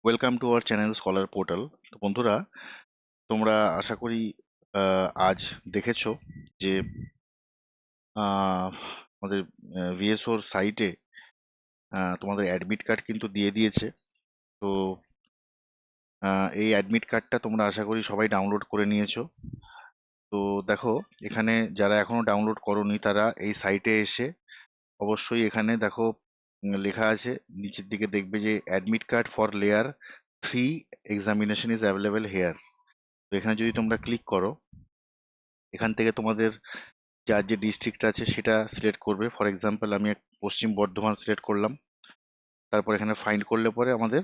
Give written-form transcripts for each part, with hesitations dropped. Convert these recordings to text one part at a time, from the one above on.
Welcome to our channel scholar portal. তো বন্ধুরা, তোমরা আশা করি আজ দেখেছো যে আহ, আমাদের ভিএসওর সাইটে তোমাদের অ্যাডমিট কার্ড কিন্তু দিয়ে দিয়েছে। তো এই অ্যাডমিট কার্ডটা তোমরা আশা করি সবাই ডাউনলোড করে নিয়েছো। তো দেখো, এখানে যারা এখনো ডাউনলোড করোনি তারা এই সাইটে এসে অবশ্যই এখানে দেখো লেখা আছে, নিচের দিকে দেখবে যে admit card for layer 3 examination is available hair. তো এখানে যদি তোমরা ক্লিক করো, এখান থেকে তোমাদের যার যে ডিস্ট্রিক্ট আছে সেটা সিলেক্ট করবে। ফর এক্সাম্পল আমি পশ্চিম বর্ধমান সিলেক্ট করলাম। তারপর এখানে ফাইন্ড করলে পরে আমাদের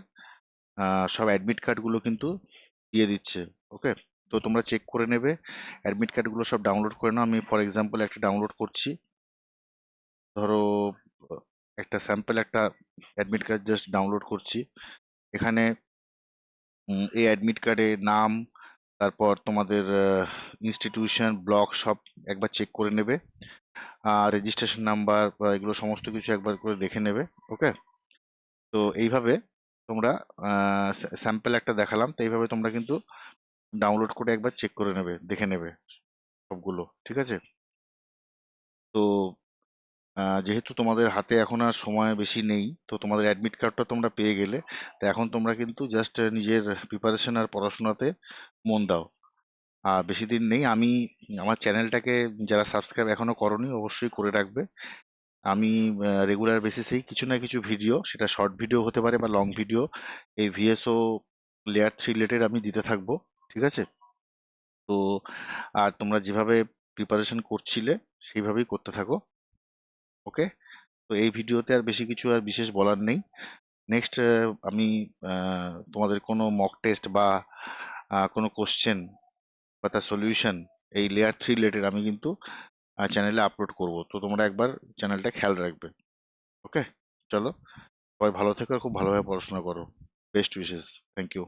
সব অ্যাডমিট কার্ডগুলো কিন্তু দিয়ে দিচ্ছে। ওকে, তো তোমরা চেক করে নেবে, অ্যাডমিট কার্ডগুলো সব ডাউনলোড করে নাও। আমি ফর এক্সাম্পল একটা ডাউনলোড করছি। ধরো আহ, একটা স্যাম্পল একটা অ্যাডমিট কার্ড জাস্ট ডাউনলোড করছি। এখানে এই অ্যাডমিট কার্ডে নাম, তারপর তোমাদের ইনস্টিটিউশন, ব্লক সব একবার চেক করে নেবে। রেজিস্ট্রেশন নাম্বার এগুলো সমস্ত কিছু একবার করে দেখে নেবে। ওকে, তো এইভাবে তোমরা স্যাম্পল একটা দেখালাম, তো এইভাবে তোমরা কিন্তু ডাউনলোড করে একবার চেক করে নেবে, দেখে নেবে সবগুলো। ঠিক আছে? তো যেহেতু তোমাদের হাতে এখন আর সময় বেশি নেই, তো তোমাদের অ্যাডমিট কার্ডটা তোমরা পেয়ে গেলে, তো এখন তোমরা কিন্তু জাস্ট নিজের প্রিপারেশন আর পড়াশোনাতে মন দাও। আর বেশি দিন নেই। আমি আমার চ্যানেলটাকে যারা সাবস্ক্রাইব এখনো করনি অবশ্যই করে রাখবে। আমি রেগুলার বেসিসেই কিছু না কিছু ভিডিও, সেটা শর্ট ভিডিও হতে পারে বা লং ভিডিও, এই ভিএসও লেয়ার 3 রিলেটেড আমি দিতে থাকবো। ঠিক আছে? তো আর তোমরা যেভাবে প্রিপারেশন করছিলে সেইভাবেই করতে থাকো। ওকে, তো এই ভিডিওতে আর বেশি কিছু আর বিশেষ বলার নেই। নেক্সট আমি তোমাদের কোনো মক টেস্ট বা কোনো কোশ্চেন বা তার সলিউশন এই লেয়ার 3 রিলেটেড আমি কিন্তু চ্যানেলে আপলোড করব। তো তোমরা একবার চ্যানেলটা খেয়াল রাখবে। ওকে, চলো, সবাই ভালো থেকো আর খুব ভালোভাবে পড়াশোনা করো। Best wishes. Thank you.